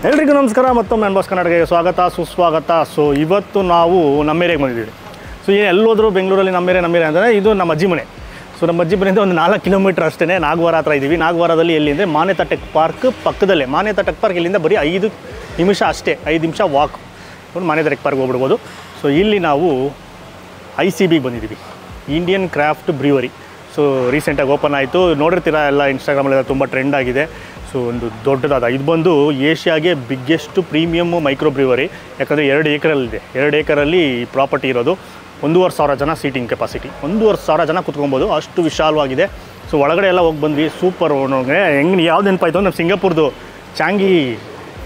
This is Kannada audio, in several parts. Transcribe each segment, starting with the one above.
ಎಲ್ರಿಗೂ ನಮಸ್ಕಾರ ಮತ್ತೊಮ್ಮೆ ಅನ್ಬಾಸ್ ಕನ್ನಡಕ್ಕೆ ಸ್ವಾಗತ ಸುಸ್ವಾಗತ. ಸೊ ಇವತ್ತು ನಾವು ನಮ್ಮ ಏರಿಯಾಗೆ ಬಂದಿದ್ದೀವಿ. ಸೊ ಏನು ಎಲ್ಲೋದ್ರೂ ಬೆಂಗಳೂರಲ್ಲಿ ನಮ್ಮ ಏರಿಯಾ ಅಂದರೆ ಇದು ನಮ್ಮ ಅಜ್ಜಿ ಮನೆ. ಸೊ ನಮ್ಮ ಅಜ್ಜಿ ಮನೆಯಿಂದ ಒಂದು 4 ಕಿಲೋಮೀಟರ್ ಅಷ್ಟೇ ನಾಗವಾರ ಹತ್ರ ಇದ್ದೀವಿ. ನಾಗವಾರದಲ್ಲಿ ಎಲ್ಲಿ ಅಂದರೆ ಮಾನ್ಯತಾ ಟೆಕ್ ಪಾರ್ಕ್ ಪಕ್ಕದಲ್ಲೇ. ಮಾನ್ಯತಾ ಟೆಕ್ ಪಾರ್ಕ್ ಇಲ್ಲಿಂದ ಬರೀ 5 ನಿಮಿಷ ಅಷ್ಟೇ, 5 ನಿಮಿಷ ವಾಕ್ ಮಾನ್ಯತಾ ಟೆಕ್ ಪಾರ್ಕ್ ಹೋಗ್ಬಿಡ್ಬೋದು. ಸೊ ಇಲ್ಲಿ ನಾವು ICBಗೆ ಬಂದಿದ್ದೀವಿ, ಇಂಡಿಯನ್ ಕ್ರಾಫ್ಟ್ ಬ್ರೀವರಿ. ಸೊ ರೀಸೆಂಟಾಗಿ ಓಪನ್ ಆಯಿತು, ನೋಡಿರ್ತೀರ ಎಲ್ಲ ಇನ್ಸ್ಟಾಗ್ರಾಮಲ್ಲೆಲ್ಲ ತುಂಬ ಟ್ರೆಂಡ್ ಆಗಿದೆ. ಸೊ ಒಂದು ದೊಡ್ಡದಾದ ಇದು ಬಂದು ಏಷ್ಯಾಗೆ ಬಿಗ್ಗೆಸ್ಟ್ ಪ್ರೀಮಿಯಮ್ ಮೈಕ್ರೋ ಬ್ರೀವರಿ. ಯಾಕಂದರೆ 2 ಏಕರಲ್ಲಿದೆ. 2 ಏಕರಲ್ಲಿ ಈ ಪ್ರಾಪರ್ಟಿ ಇರೋದು. 1,500 ಜನ ಸೀಟಿಂಗ್ ಕೆಪಾಸಿಟಿ, 1,500 ಜನ ಕುತ್ಕೊಬೋದು, ಅಷ್ಟು ವಿಶಾಲವಾಗಿದೆ. ಸೊ ಒಳಗಡೆ ಎಲ್ಲ ಹೋಗಿ ಬಂದ್ವಿ. ಸೂಪರ್. ಹೆಂಗೆ ಯಾವ್ದು ನೆನಪಾಯಿತು, ನಮ್ಮ ಸಿಂಗಾಪುರ್ದು ಚಾಂಗಿ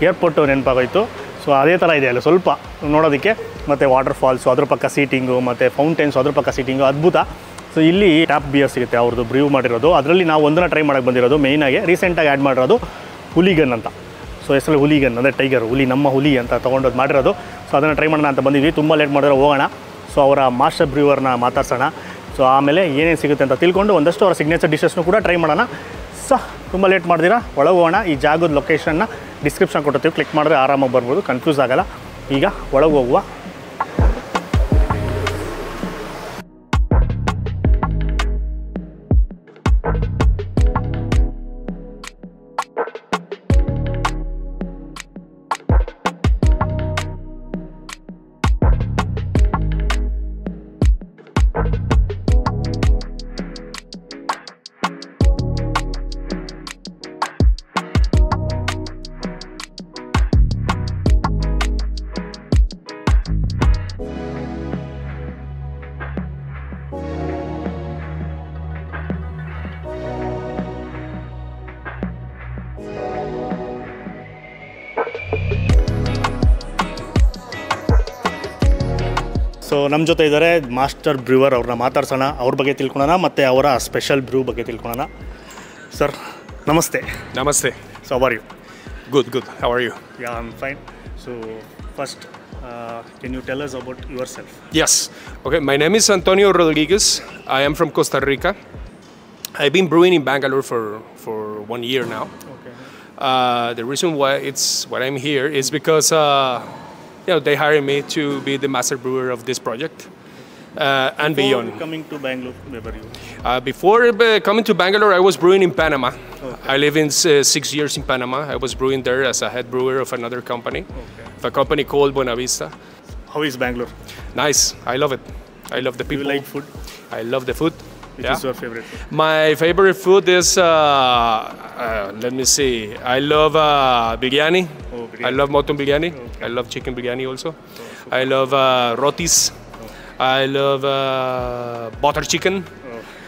ಏರ್ಪೋರ್ಟು ನೆನಪಾಗೋಯ್ತು. ಸೊ ಅದೇ ಥರ ಇದೆ ಅಲ್ಲ ಸ್ವಲ್ಪ ನೋಡೋದಕ್ಕೆ. ಮತ್ತು ವಾಟರ್ ಫಾಲ್ಸು ಅದ್ರ ಪಕ್ಕ ಸೀಟಿಂಗು, ಮತ್ತು ಫೌಂಟೇನ್ಸು ಅದ್ರ ಪಕ್ಕ ಸೀಟಿಂಗು, ಅದ್ಭುತ. ಸೊ ಇಲ್ಲಿ ಟ್ಯಾಪ್ ಬಿಯರ್ ಸಿಗುತ್ತೆ, ಅವ್ರದ್ದು ಬ್ರೀವ್ ಮಾಡಿರೋದು. ಅದರಲ್ಲಿ ನಾವು ಒಂದನ್ನು ಟ್ರೈ ಮಾಡೋಕ್ಕೆ ಬಂದಿರೋದು. ಮೇಯ್ನಾಗಿ ರೀಸೆಂಟಾಗಿ ಆ್ಯಡ್ ಮಾಡಿರೋದು ಹುಲಿಗನ್ ಅಂತ. ಸೊ ಹೆಸರು ಹುಲಿಗನ್ ಅಂದರೆ ಟೈಗರ್, ಹುಲಿ, ನಮ್ಮ ಹುಲಿ ಅಂತ ತೊಗೊಂಡೋದು ಮಾಡಿರೋದು. ಸೊ ಅದನ್ನು ಟ್ರೈ ಮಾಡೋಣ ಅಂತ ಬಂದಿದ್ವಿ. ತುಂಬ ಲೇಟ್ ಮಾಡಿದ್ರೆ ಹೋಗೋಣ. ಸೊ ಅವರ ಮಾಸ್ಟರ್ ಬ್ರೀವರ್ನ ಮಾತಾಡ್ಸೋಣ. ಸೊ ಆಮೇಲೆ ಏನೇನು ಸಿಗುತ್ತೆ ಅಂತ ತಿಳ್ಕೊಂಡು ಒಂದಷ್ಟು ಅವರ ಸಿಗ್ನೇಚರ್ ಡಿಶಸ್ನು ಕೂಡ ಟ್ರೈ ಮಾಡೋಣ. ಸೊ ತುಂಬ ಲೇಟ್ ಮಾಡ್ದಿರಾ ಒಳಗೆ ಹೋಗೋಣ. ಈ ಜಾಗದ ಲೊಕೇಶನ್ನ ಡಿಸ್ಕ್ರಿಪ್ಷನ್ ಕೊಟ್ಟಿರ್ತೀವಿ, ಕ್ಲಿಕ್ ಮಾಡಿದ್ರೆ ಆರಾಮಾಗಿ ಬರ್ಬೋದು, ಕನ್ಫ್ಯೂಸ್ ಆಗೋಲ್ಲ. ಈಗ ಒಳಗೆ ಹೋಗುವ. ಸೊ ನಮ್ಮ ಜೊತೆ ಇದ್ದಾರೆ ಮಾಸ್ಟರ್ ಬ್ರೀವರ್, ಅವ್ರನ್ನ ಮಾತಾಡ್ಸೋಣ, ಅವ್ರ ಬಗ್ಗೆ ತಿಳ್ಕೊಳ್ಳೋಣ, ಮತ್ತು ಅವರ ಸ್ಪೆಷಲ್ ಬ್ರೂ ಬಗ್ಗೆ ತಿಳ್ಕೊಳ್ಳೋಣ. ಸರ್ ನಮಸ್ತೆ. Namaste. So how are you? Good. How are you? Yeah, I am fine. So first can you tell us about yourself? Yes. Okay, my name is Antonio Rodriguez. I am from Costa Rica. I've been brewing in Bangalore for 1 year now. Okay. The reason why I'm here is because they hired me to be the master brewer of this project and beyond. Before coming to Bangalore, where were you? Before coming to Bangalore, I was brewing in Panama. Okay. I live in 6 years in Panama. I was brewing there as a head brewer of another company, of a company called Buena Vista. How is Bangalore? Nice. I love it. I love the Do you people. like food? I love the food. Which is your favorite food? My favorite food is, let me see, I love biryani. Oh, biryani. I love mutton biryani. Okay. I love chicken biryani also. I love rotis. I love butter chicken.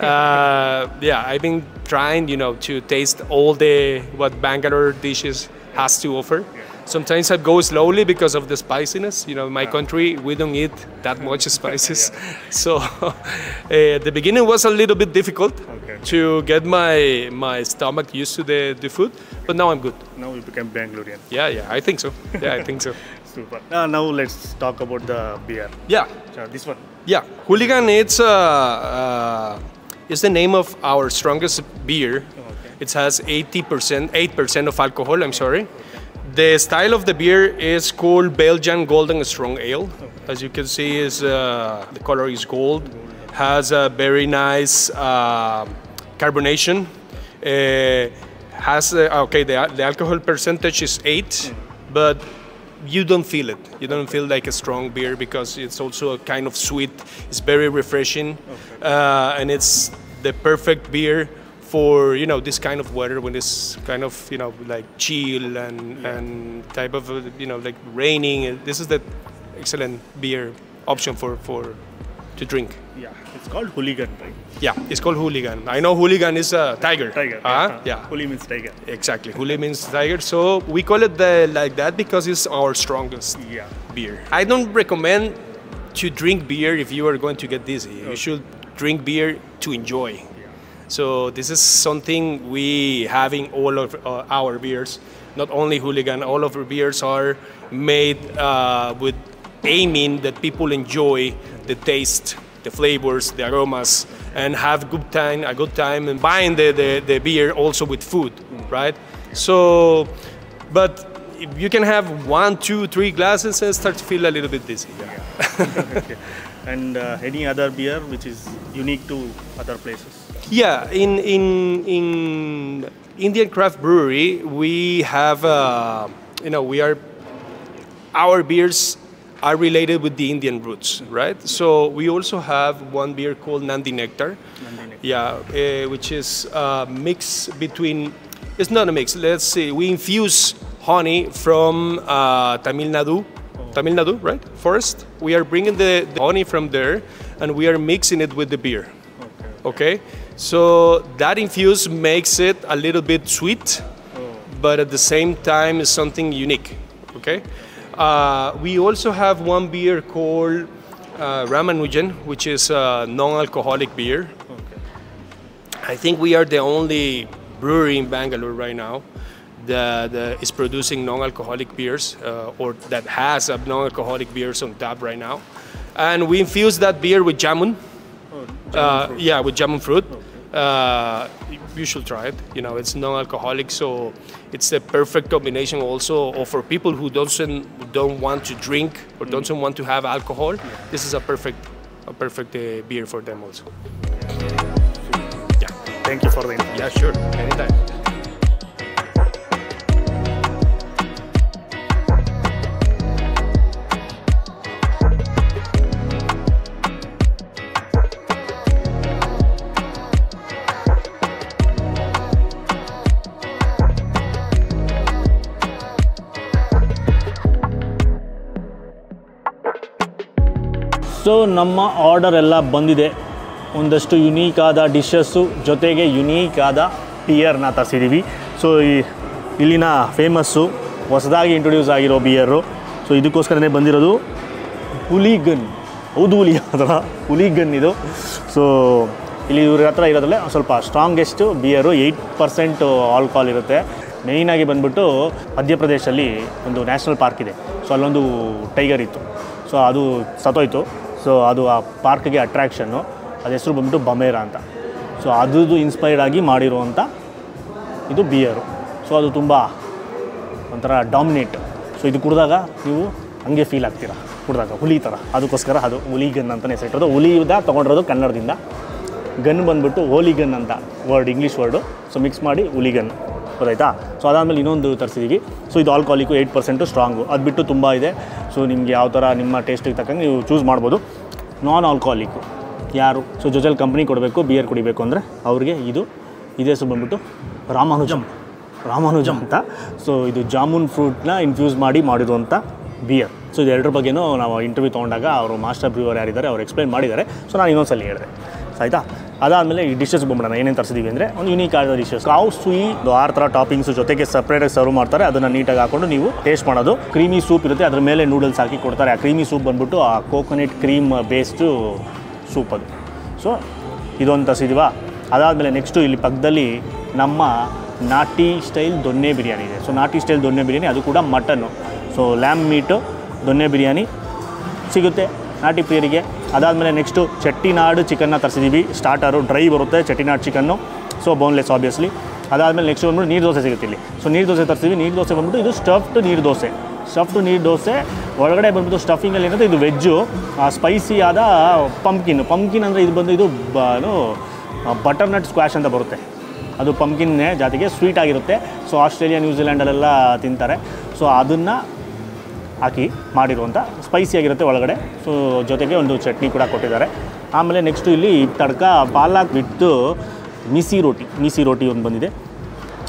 I've been trying, to taste all what Bangalore dishes has to offer. Sometimes I go slowly because of the spiciness. My country, we don't eat that much spices. So the beginning was a little bit difficult to get my stomach used to the food, but now I'm good. Now you became Bangalorean. Yeah, I think so. I think so. Super. Now let's talk about the beer. Yeah. This one. Yeah, Hooligan, it's the name of our strongest beer. Okay. It has 8% of alcohol, I'm sorry. The style of the beer is called Belgian Golden Strong Ale. As you can see, the color is gold. Has a very nice carbonation. The alcohol percentage is 8, but you don't feel it. You don't feel like a strong beer because it's also a kind of sweet. It's very refreshing, and it's the perfect beer for this kind of weather when it's kind of like chill and type of like raining. This is the excellent beer option for to drink. Yeah, it's called Hooligan, right? Yeah, it's called Hooligan. I know Hooligan is a tiger. Tiger. Yeah. Huli means tiger. Exactly. Huli means tiger. So we call it like that because it's our strongest beer. I don't recommend to drink beer if you are going to get dizzy. You should drink beer to enjoy. So this is something we have in all of our beers. Not only Hooligan, all of our beers are made with aiming that people enjoy the taste, the flavors, the aromas, and have a good time and buying the beer also with food, right? So, but you can have 1, 2, 3 glasses and start to feel a little bit dizzy. Yeah. Okay. And any other beer which is unique to other places? Yeah, in Indian craft brewery, we have our beers are related with the Indian roots, right? So we also have one beer called Nandi Nectar. Yeah, which is a mix between. It's not a mix. Let's see. We infuse honey from Tamil Nadu, right? Forest. We are bringing the honey from there, and we are mixing it with the beer. Okay. So that infuse makes it a little bit sweet, but at the same time is something unique. Okay. We also have one beer called Ramanujan, which is a non-alcoholic beer. I think we are the only brewery in Bangalore right now that is producing non-alcoholic beers or that has a non-alcoholic beers on tap right now. And we infuse that beer with jamun. Yeah, with jamun fruit. You should try it. You know, it's non-alcoholic, so it's the perfect combination also. Or for people who don't want to drink or don't want to have alcohol, this is a perfect beer for them also. Thank you for the info. Yeah, sure. Anytime. So ನಮ್ಮ ಆರ್ಡರ್ ಎಲ್ಲ ಬಂದಿದೆ. ಒಂದಷ್ಟು ಯುನೀಕ್ ಆದ ಡಿಶಸ್ಸು ಜೊತೆಗೆ ಯುನೀಕ್ ಆದ ಬಿಯರ್ನ ತರಿಸಿದ್ದೀವಿ. ಸೊ ಇಲ್ಲಿನ ಫೇಮಸ್ಸು ಹೊಸದಾಗಿ ಇಂಟ್ರೊಡ್ಯೂಸ್ ಆಗಿರೋ ಬಿಯರು. ಸೊ ಇದಕ್ಕೋಸ್ಕರನೇ ಬಂದಿರೋದು ಹುಲಿಗನ್. ಹೌದು ಹುಲಿಗನ್ ಇದು. ಸೊ ಇಲ್ಲಿ ಇವ್ರ ಹತ್ರ ಇರೋದ್ರಲ್ಲೇ ಸ್ವಲ್ಪ ಸ್ಟ್ರಾಂಗೆಸ್ಟು ಬಿಯರು, 8% ಆಲ್ಕೋಹಾಲ್ ಇರುತ್ತೆ. ಮೇಯ್ನಾಗಿ ಬಂದ್ಬಿಟ್ಟು ಮಧ್ಯಪ್ರದೇಶಲ್ಲಿ ಒಂದು ನ್ಯಾಷನಲ್ ಪಾರ್ಕ್ ಇದೆ. ಸೊ ಅಲ್ಲೊಂದು ಟೈಗರ್ ಇತ್ತು. ಸೊ ಅದು ಸತ್ತೋಯ್ತು. ಸೊ ಅದು ಆ ಪಾರ್ಕ್ಗೆ ಅಟ್ರ್ಯಾಕ್ಷನ್ನು. ಅದು ಹೆಸರು ಬಂದ್ಬಿಟ್ಟು ಬಮೇರಾ ಅಂತ. ಸೊ ಅದು ಇನ್ಸ್ಪೈರ್ಡ್ ಆಗಿ ಮಾಡಿರುವಂಥ ಇದು ಬಿಯರು. ಸೊ ಅದು ತುಂಬ ಒಂಥರ ಡಾಮಿನೇಟ್. ಸೊ ಇದು ಕುಡಿದಾಗ ನೀವು ಹಂಗೆ ಫೀಲ್ ಆಗ್ತೀರಾ ಕುಡಿದಾಗ, ಹುಲಿ ಥರ. ಅದಕ್ಕೋಸ್ಕರ ಅದು ಹುಲಿಗನ್ ಅಂತಲೇ ಹೆಸರಿಟ್ಟೋದು. ಹುಲಿದ ತೊಗೊಂಡಿರೋದು ಕನ್ನಡದಿಂದ. ಗನ್ ಬಂದುಬಿಟ್ಟು ಹೋಲಿಗನ್ ಅಂತ word, English word. So mix ಮಾಡಿ ಹುಲಿಗನ್, ಗೊತ್ತಾಯ್ತಾ? ಸೊ ಅದಾದಮೇಲೆ ಇನ್ನೊಂದು ತರಿಸಿದ್ದೀವಿ. ಸೊ ಇದು ಆಲ್ಕೋಹಾಲಿಕ್ಕು 8% ಸ್ಟ್ರಾಂಗು. ಅದು ಬಿಟ್ಟು ತುಂಬ ಇದೆ. ಸೊ ನಿಮಗೆ ಯಾವ ಥರ ನಿಮ್ಮ ಟೇಸ್ಟಿಗೆ ತಕ್ಕಂಗೆ ನೀವು ಚೂಸ್ ಮಾಡ್ಬೋದು. ನಾನ್ ಆಲ್ಕೋಹಾಲಿಕ್ಕು ಯಾರು ಸೊ ಜೊತೆಲಿ ಕಂಪ್ನಿ ಕೊಡಬೇಕು ಬಿಯರ್ ಕುಡಿಬೇಕು ಅಂದರೆ ಅವ್ರಿಗೆ ಇದು ಹೆಸರು ಬಂದ್ಬಿಟ್ಟು ರಾಮಾನುಜಮ್ ಅಂತ. ಸೊ ಇದು ಜಾಮೂನ್ ಫ್ರೂಟ್ನ ಇನ್ಫ್ಯೂಸ್ ಮಾಡಿರುವಂಥ ಬಿಯರ್. ಸೊ ಇದು ಎರಡರ ಬಗ್ಗೆನೂ ನಾವು ಇಂಟರ್ವ್ಯೂ ತೊಗೊಂಡಾಗ ಅವರು ಮಾಸ್ಟರ್ ಬ್ರೂವರ್ ಯಾರಿದ್ದಾರೆ ಅವ್ರು ಎಕ್ಸ್ಪ್ಲೈನ್ ಮಾಡಿದ್ದಾರೆ. ಸೊ ನಾನು ಇನ್ನೊಂದ್ಸಲ ಹೇಳಿದೆ, ಆಯಿತಾ? ಅದಾದಮೇಲೆ ಈ ಡಿಶಸ್ ಬಂದ್ಬಿಡೋಣ. ಏನೇನು ತರಿಸಿದ್ದೀವಿ ಅಂದರೆ ಒಂದು ಯುನೀಕ್ ಆದ ಡಿಶಸ್. ಕಾವ್ ಸೂಯಿ 6 ಥರ ಟಾಪಿಂಗ್ಸು ಜೊತೆಗೆ ಸಪ್ರೇಟಾಗಿ ಸರ್ವ್ ಮಾಡ್ತಾರೆ. ಅದನ್ನು ನೀಟಾಗಿ ಹಾಕ್ಕೊಂಡು ನೀವು ಟೇಸ್ಟ್ ಮಾಡೋದು. ಕ್ರೀಮಿ ಸೂಪ್ ಇರುತ್ತೆ, ಅದ್ರ ಮೇಲೆ ನೂಡಲ್ಸ್ ಹಾಕಿ ಕೊಡ್ತಾರೆ. ಆ ಕ್ರೀಮಿ ಸೂಪ್ ಬಂದ್ಬಿಟ್ಟು ಆ ಕೋಕೋನಟ್ ಕ್ರೀಮ್ ಬೇಸ್ಡು ಸೂಪ್ ಅದು. ಸೊ ಇದೊಂದು ತರಿಸಿದ್ದೀವಾ. ಅದಾದಮೇಲೆ ನೆಕ್ಸ್ಟು ಇಲ್ಲಿ ಪಕ್ಕದಲ್ಲಿ ನಮ್ಮ ನಾಟಿ ಸ್ಟೈಲ್ ದೊನ್ನೆ ಬಿರಿಯಾನಿ ಇದೆ. ಸೊ ನಾಟಿ ಸ್ಟೈಲ್ ದೊನ್ನೆ ಬಿರಿಯಾನಿ, ಅದು ಕೂಡ ಮಟನ್ನು. ಸೊ ಲ್ಯಾಮ್ ಮೀಟು ದೊನ್ನೆ ಬಿರಿಯಾನಿ ಸಿಗುತ್ತೆ ನಾಟಿ ಪ್ರಿಯರಿಗೆ. ಅದಾದಮೇಲೆ ನೆಕ್ಸ್ಟು ಚೆಟ್ಟಿನಾಡು ಚಿಕನ್ನ ತರಿಸಿದ್ದೀವಿ. ಸ್ಟಾರ್ಟರು ಡ್ರೈ ಬರುತ್ತೆ Chettinad chicken. So boneless obviously. ಅದಾದಮೇಲೆ ನೆಕ್ಸ್ಟ್ ಬಂದ್ಬಿಟ್ಟು ನೀರು ದೋಸೆ ಸಿಗುತ್ತೆ ಇಲ್ಲಿ. ಸೊ ನೀರು ದೋಸೆ ತರಿಸಿದ್ವಿ. ನೀರು ದೋಸೆ ಬಂದ್ಬಿಟ್ಟು ಇದು ಸ್ಟಫ್ಡ್ ನೀರು ದೋಸೆ. ಒಳಗಡೆ ಬಂದ್ಬಿಟ್ಟು ಸ್ಟಫಿಂಗಲ್ಲಿ ಏನಂದರೆ ಇದು ವೆಜ್ಜು, ಸ್ಪೈಸಿ ಆದ ಪಂಪ್ಕಿನ್ ಅಂದರೆ ಇದು ಬಂದು ಇದು ಬಟರ್ನಟ್ ಸ್ಕ್ವಾಶ್ ಅಂತ ಬರುತ್ತೆ. ಅದು ಪಂಪ್ಕಿನ್ನೇ ಜಾತಿಗೆ ಸ್ವೀಟ್ ಆಗಿರುತ್ತೆ. ಸೊ ಆಸ್ಟ್ರೇಲಿಯಾ ನ್ಯೂಜಿಲ್ಯಾಂಡಲ್ಲೆಲ್ಲ ತಿಂತಾರೆ. ಸೊ ಅದನ್ನು ಹಾಕಿ ಮಾಡಿರುವಂಥ ಸ್ಪೈಸಿಯಾಗಿರುತ್ತೆ ಒಳಗಡೆ. ಸೊ ಜೊತೆಗೆ ಒಂದು ಚಟ್ನಿ ಕೂಡ ಕೊಟ್ಟಿದ್ದಾರೆ. ಆಮೇಲೆ ನೆಕ್ಸ್ಟು ಇಲ್ಲಿ ತಡ್ಕ ಪಾಲಕ್ ಬಿಟ್ಟು ಮಿಸಿ ರೋಟಿ ಒಂದು ಬಂದಿದೆ.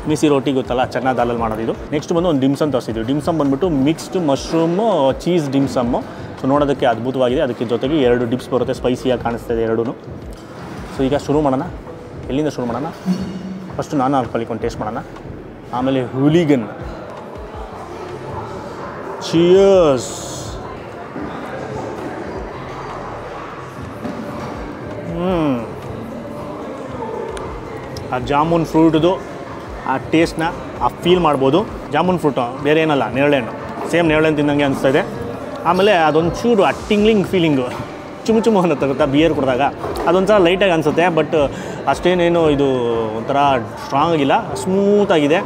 ಮಿಸಿ ರೋಟಿ ಗೊತ್ತಲ್ಲ, ಚೆನ್ನ ದಾಲಲ್ಲಿ ಮಾಡೋದು ಇದು. ನೆಕ್ಸ್ಟ್ ಬಂದು ಒಂದು ಡಿಮ್ಸಮ್ ತರಿಸಿದ್ವಿ. ಡಿಮ್ಸಮ್ ಬಂದುಬಿಟ್ಟು ಮಿಕ್ಸ್ಡ್ ಮಶ್ರೂಮು ಚೀಸ್ ಡಿಮ್ಸಮ್ಮು. ಸೊ ನೋಡೋದಕ್ಕೆ ಅದ್ಭುತವಾಗಿದೆ. ಅದಕ್ಕೆ ಜೊತೆಗೆ 2 ಡಿಪ್ಸ್ ಬರುತ್ತೆ, ಸ್ಪೈಸಿಯಾಗಿ ಕಾಣಿಸ್ತಾಯಿದೆ ಎರಡೂ. ಸೊ ಈಗ ಶುರು ಮಾಡೋಣ. ಎಲ್ಲಿಂದ ಶುರು ಮಾಡೋಣ? ಫಸ್ಟು ನಾನು ಆಲ್ಕೋಹಾಲಿಕ್ ಒಂದು ಟೇಸ್ಟ್ ಮಾಡೋಣ. ಆಮೇಲೆ ಹುಲಿಗನ್. ಚಿಯರ್ಸ್. ಆ ಜಾಮೂನ್ ಫ್ರೂಟ್ದು ಆ ಟೇಸ್ಟ್ನ ಫೀಲ್ ಮಾಡ್ಬೋದು. ಜಾಮೂನ್ ಫ್ರೂಟು ಬೇರೆ ಏನಲ್ಲ, ನೇರಳೆಹಣ್ಣು. ಸೇಮ್ ನೇರಳೆಹಣ್ಣು ತಿನ್ನಂಗೆ ಅನಿಸ್ತಾಯಿದೆ. ಆಮೇಲೆ ಅದೊಂದು ಚೂರು ಆ ಟಿಂಗ್ಲಿಂಗ್ ಫೀಲಿಂಗು ಚುಮು ಅನ್ನತ್ತೆ ಗೊತ್ತಾ ಬಿಯರ್ ಕುಡಿದಾಗ. ಅದೊಂಥರ ಲೈಟಾಗಿ ಅನಿಸುತ್ತೆ, ಬಟ್ ಅಷ್ಟೇನೇನು ಇದು ಒಂಥರ ಸ್ಟ್ರಾಂಗ್ ಆಗಿಲ್ಲ, ಸ್ಮೂತಾಗಿದೆ.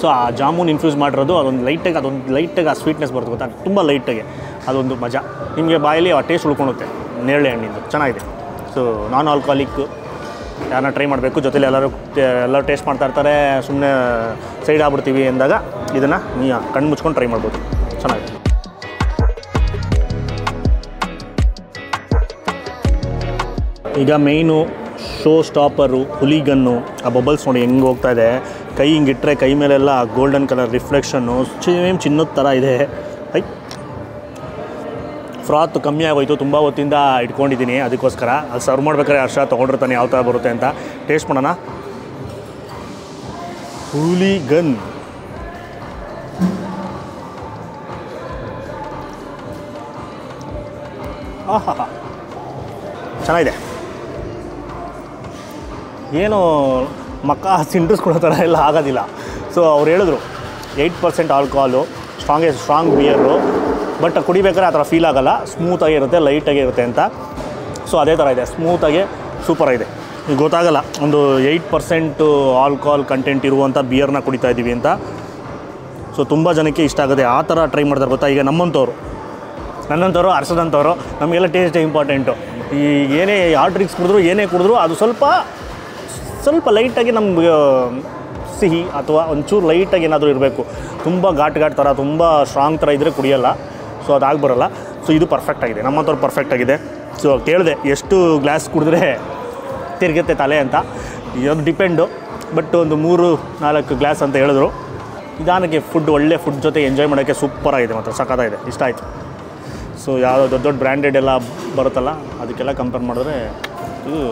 ಸೊ ಆ ಜಾಮೂನ್ ಇನ್ಫ್ಯೂಸ್ ಮಾಡಿರೋದು ಅದೊಂದು ಲೈಟಾಗಿ ಆ ಸ್ವೀಟ್ನೆಸ್ ಬರುತ್ತೆ ಗೊತ್ತಾ, ತುಂಬ ಲೈಟಾಗಿ ಅದೊಂದು ಮಜಾ. ನಿಮಗೆ ಬಾಯಲ್ಲಿ ಆ ಟೇಸ್ಟ್ ಉಳ್ಕೊಳುತ್ತೆ ನೇರಳೆ ಹಣ್ಣಿಂದು, ಚೆನ್ನಾಗಿದೆ. ಸೊ ನಾನ್ ಆಲ್ಕೋಹಾಲಿಕ್ ಯಾರನ್ನ ಟ್ರೈ ಮಾಡಬೇಕು, ಜೊತೆಲಿ ಎಲ್ಲರೂ ಟೇಸ್ಟ್ ಮಾಡ್ತಾ ಇರ್ತಾರೆ, ಸುಮ್ಮನೆ ಸೈಡ್ ಆಗ್ಬಿಡ್ತೀವಿ ಅಂದಾಗ ಇದನ್ನು ನೀವು ಕಣ್ಣು ಮುಚ್ಕೊಂಡು ಟ್ರೈ ಮಾಡ್ಬೋದು, ಚೆನ್ನಾಗಿದೆ. ಈಗ ಮೇಯ್ನು ಶೋ ಸ್ಟಾಪರು ಹುಲಿಗನ್ನು, ಆ ಬಬಲ್ಸ್ ನೋಡಿ ಹೆಂಗೆ ಹೋಗ್ತಾ ಇದೆ, ಕೈ ಹಿಂಗಿಟ್ರೆ ಕೈ ಮೇಲೆಲ್ಲ ಗೋಲ್ಡನ್ ಕಲರ್ ರಿಫ್ಲೆಕ್ಷನ್ನು ಸೇಮ್ ಚಿನ್ನದ ಥರ ಇದೆ. ಫ್ರಾತ್ ಕಮ್ಮಿ ಆಗೋಯ್ತು, ತುಂಬ ಹೊತ್ತಿಂದ ಇಟ್ಕೊಂಡಿದ್ದೀನಿ, ಅದಕ್ಕೋಸ್ಕರ ಅದು ಸರ್ವ್ ಮಾಡ್ಬೇಕಾದ್ರೆ ಹರ್ಷ ತೊಗೊಂಡಿರ್ತಾನೆ ಯಾವ ಥರ ಬರುತ್ತೆ ಅಂತ. ಟೇಸ್ಟ್ ಮಾಡೋಣ. ಹುಲಿಗನ್ ಆಹಾ ಚೆನ್ನಾಗಿದೆ. ಏನು ಮಕ್ಕ ಸಿಂಡ್ರಿಸ್ಕೊಡೋ ಥರ ಎಲ್ಲ ಆಗೋದಿಲ್ಲ. ಸೊ ಅವ್ರು ಹೇಳಿದ್ರು 8% ಆಲ್ಕೋಹಾಲು, ಸ್ಟ್ರಾಂಗ್ ಬಿಯರು, ಬಟ್ ಕುಡಿಬೇಕಾದ್ರೆ ಆ ಥರ ಫೀಲ್ ಆಗೋಲ್ಲ, ಸ್ಮೂತಾಗಿರುತ್ತೆ, ಲೈಟಾಗಿ ಇರುತ್ತೆ ಅಂತ. ಸೊ ಅದೇ ಥರ ಇದೆ, ಸ್ಮೂತಾಗಿ ಸೂಪರಾಗಿದೆ. ಈಗ ಗೊತ್ತಾಗಲ್ಲ ಒಂದು 8% ಆಲ್ಕೋಹಾಲ್ ಕಂಟೆಂಟ್ ಇರುವಂಥ ಬಿಯರ್ನ ಕುಡಿತಾ ಇದ್ದೀವಿ ಅಂತ. ಸೊ ತುಂಬ ಜನಕ್ಕೆ ಇಷ್ಟ ಆಗುತ್ತೆ, ಆ ಥರ ಟ್ರೈ ಮಾಡ್ತಾರೆ ಗೊತ್ತಾ. ಈಗ ನನ್ನಂಥವ್ರು ಹರ್ಷದಂಥವ್ರು ನಮಗೆಲ್ಲ ಟೇಸ್ಟೇ ಇಂಪಾರ್ಟೆಂಟು. ಈ ಏನೇ ಡ್ರಿಂಕ್ಸ್ ಕುಡಿದ್ರು ಏನೇ ಕುಡಿದ್ರು ಅದು ಸ್ವಲ್ಪ ಲೈಟಾಗಿ ನಮ್ಗೆ ಸಿಹಿ ಅಥವಾ ಒಂಚೂರು ಲೈಟಾಗಿ ಏನಾದರೂ ಇರಬೇಕು. ತುಂಬ ಘಾಟ್ ಥರ, ತುಂಬ ಸ್ಟ್ರಾಂಗ್ ಥರ ಇದ್ದರೆ ಕುಡಿಯೋಲ್ಲ. ಸೊ ಅದಾಗಿ ಬರೋಲ್ಲ. ಸೊ ಇದು ಪರ್ಫೆಕ್ಟಾಗಿದೆ, ನಮ್ಮಂಥವ್ರು ಪರ್ಫೆಕ್ಟಾಗಿದೆ. ಸೊ ಕೇಳಿದೆ ಎಷ್ಟು ಗ್ಲಾಸ್ ಕುಡಿದ್ರೆ ತಿರುಗುತ್ತೆ ತಲೆ ಅಂತ, ಅದು ಡಿಪೆಂಡು. ಬಟ್ ಒಂದು 3-4 ಗ್ಲಾಸ್ ಅಂತ ಹೇಳಿದ್ರು. ನಿಧಾನಕ್ಕೆ ಒಳ್ಳೆ ಫುಡ್ ಜೊತೆ ಎಂಜಾಯ್ ಮಾಡೋಕ್ಕೆ ಸೂಪರಾಗಿದೆ, ಮಾತ್ರ ಸಖತ್ತಾಗಿದೆ, ಇಷ್ಟ ಆಯಿತು. ಸೊ ಯಾವುದೋ ದೊಡ್ಡ ಬ್ರ್ಯಾಂಡೆಡ್ ಎಲ್ಲ ಬರುತ್ತಲ್ಲ ಅದಕ್ಕೆಲ್ಲ ಕಂಪೇರ್ ಮಾಡಿದ್ರೆ ಇದು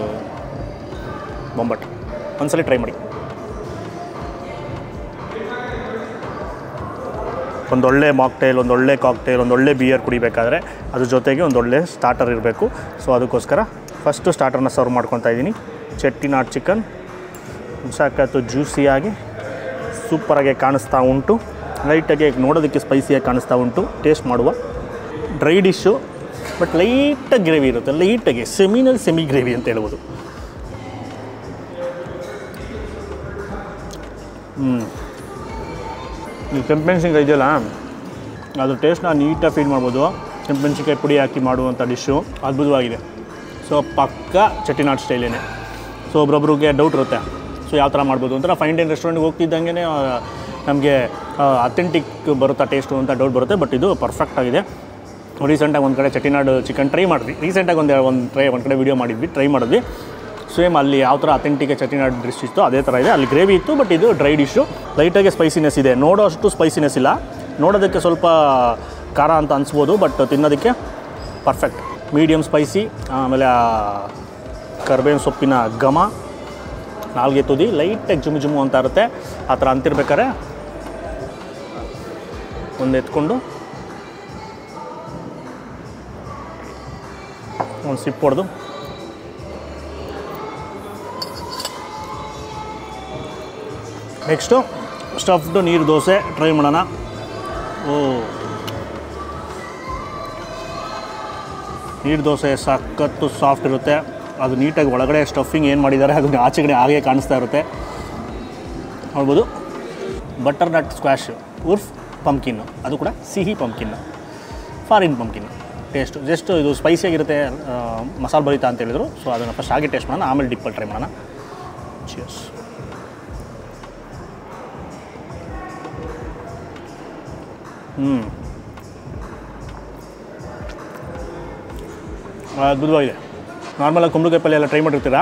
ಬೊಂಬಟ್. ಒಂದ್ಸಲ ಟ್ರೈ ಮಾಡಿ. ಒಂದೊಳ್ಳೆ ಮಾಕ್ಟೇಲ್, ಒಂದೊಳ್ಳೆ ಕಾಕ್ಟೇಲ್, ಒಂದೊಳ್ಳೆ ಬಿಯರ್ ಕುಡಿಬೇಕಾದ್ರೆ ಅದ್ರ ಜೊತೆಗೆ ಒಂದೊಳ್ಳೆ ಸ್ಟಾರ್ಟರ್ ಇರಬೇಕು. ಸೊ ಅದಕ್ಕೋಸ್ಕರ ಫಸ್ಟು ಸ್ಟಾರ್ಟರ್ನ ಸರ್ವ್ ಮಾಡ್ಕೊತಾ ಇದ್ದೀನಿ. ಚೆಟ್ಟಿನಾಡ್ ಚಿಕನ್ ಸಾಕತ್ತು, ಜ್ಯೂಸಿಯಾಗಿ ಸೂಪರಾಗಿ ಕಾಣಿಸ್ತಾ ಉಂಟು, ಲೈಟಾಗಿ ನೋಡೋದಕ್ಕೆ ಸ್ಪೈಸಿಯಾಗಿ ಕಾಣಿಸ್ತಾ ಉಂಟು. ಟೇಸ್ಟ್ ಮಾಡುವ. ಡ್ರೈ ಡಿಶ್ಶು, ಬಟ್ ಲೈಟಾಗಿ ಗ್ರೇವಿ ಇರುತ್ತೆ, ಲೈಟಾಗಿ ಸೆಮಿ ಗ್ರೇವಿ ಅಂತ ಹೇಳ್ಬೋದು. ಈ ಕೆಂಪೆಣ್ಸಿನ್ಕಾಯಿ ಇದೆಯಲ್ಲ ಅದು ಟೇಸ್ಟ್ನ ನೀಟಾಗಿ ಫೀಲ್ ಮಾಡ್ಬೋದು. ಕೆಂಪೆಣ್ಸಿನ್ಕಾಯಿ ಪುಡಿ ಹಾಕಿ ಮಾಡುವಂಥ ಡಿಶ್ಶು ಅದ್ಭುತವಾಗಿದೆ. ಸೊ ಪಕ್ಕ ಚೆಟ್ಟಿನಾಡ್ ಸ್ಟೈಲೇನೆ. ಸೊ ಒಬ್ರೊಬ್ರಿಗೆ ಡೌಟ್ ಇರುತ್ತೆ, ಸೊ ಯಾವ ಥರ ಮಾಡ್ಬೋದು ಅಂತ. ಫೈನ್ ಡೈನ್ ರೆಸ್ಟೋರೆಂಟ್ಗೆ ಹೋಗ್ತಿದ್ದಂಗೆ ನಮಗೆ ಅಥೆಂಟಿಕ್ ಬರುತ್ತಾ ಟೇಸ್ಟು ಅಂತ ಡೌಟ್ ಬರುತ್ತೆ. ಬಟ್ ಇದು ಪರ್ಫೆಕ್ಟ್ ಆಗಿದೆ. ರೀಸೆಂಟಾಗಿ ಒಂದು ಕಡೆ ಚೆಟ್ಟಿನಾಡ್ ಚಿಕನ್ ಟ್ರೈ ಮಾಡಿದ್ವಿ. ರೀಸೆಂಟಾಗಿ ಒಂದು ಕಡೆ ವೀಡಿಯೋ ಮಾಡಿದ್ವಿ, ಟ್ರೈ ಮಾಡಿದ್ವಿ. ಸೇಮ್ ಅಲ್ಲಿ ಯಾವ ಥರ ಅಥೆಂಟಿಕ್ ಚೆಟ್ಟಿನಾಡ್ ಡಿಶ್ ಇತ್ತು ಅದೇ ಥರ ಇದೆ. ಅಲ್ಲಿ ಗ್ರೇವಿ ಇತ್ತು, ಬಟ್ ಇದು ಡ್ರೈ ಡಿಶ್ಶು. ಲೈಟಾಗಿ ಸ್ಪೈಸಿನೆಸ್ ಇದೆ, ನೋಡೋಷ್ಟು ಸ್ಪೈಸಿನೆಸ್ ಇಲ್ಲ. ನೋಡೋದಕ್ಕೆ ಸ್ವಲ್ಪ ಖಾರ ಅಂತ ಅನಿಸ್ಬೋದು, ಬಟ್ ತಿನ್ನೋದಕ್ಕೆ ಪರ್ಫೆಕ್ಟ್. ಮೀಡಿಯಮ್ ಸ್ಪೈಸಿ, ಆಮೇಲೆ ಕರ್ಬೇವಿನ ಸೊಪ್ಪಿನ ಘಮ, ನಾಲ್ಗೆ ತುದಿ ಲೈಟಾಗಿ ಜುಮು ಅಂತ ಇರುತ್ತೆ. ಆ ಥರ ಅಂತಿರ್ಬೇಕಾದ್ರೆ ಒಂದು ಎತ್ಕೊಂಡು ಒಂದು ಸಿಪ್ ಹೊಡೆದು ನೆಕ್ಸ್ಟು ಸ್ಟಫ್ಡು ನೀರು ದೋಸೆ ಟ್ರೈ ಮಾಡೋಣ. ನೀರು ದೋಸೆ ಸಖತ್ತು ಸಾಫ್ಟ್ ಇರುತ್ತೆ. ಅದು ನೀಟಾಗಿ ಒಳಗಡೆ ಸ್ಟಫಿಂಗ್ ಏನು ಮಾಡಿದ್ದಾರೆ ಅದು ಆಚೆಗಡೆ ಹಾಗೆ ಕಾಣಿಸ್ತಾ ಇರುತ್ತೆ, ನೋಡ್ಬೋದು. ಬಟರ್ ನಟ್ ಸ್ಕ್ವಾಶ್ ಉರ್ಫ್ ಪಂಪ್ಕಿನ್ನು, ಅದು ಕೂಡ ಸಿಹಿ ಪಂಪ್ಕಿನ್ನು, ಫಾರಿನ್ ಪಂಪ್ಕಿನ್ನು. ಟೇಸ್ಟು ಜಸ್ಟ್ ಇದು ಸ್ಪೈಸಿಯಾಗಿರುತ್ತೆ, ಮಸಾಲೆ ಭರಿತ ಅಂತ ಹೇಳಿದರು. ಸೊ ಅದನ್ನು ಫಸ್ಟ್ ಹಾಗೆ ಟೇಸ್ಟ್ ಮಾಡೋಣ, ಆಮೇಲೆ ಡಿಪ್ಪಲ್ಲಿ ಟ್ರೈ ಮಾಡೋಣ. ಚಿಯರ್ಸ್. ಅದ್ಭುತವಾಗಿದೆ. ನಾರ್ಮಲಾಗಿ ಕುಂಬಳಕಾಯಿ ಪಲ್ಯ ಎಲ್ಲ ಟ್ರೈ ಮಾಡಿರ್ತೀರಾ.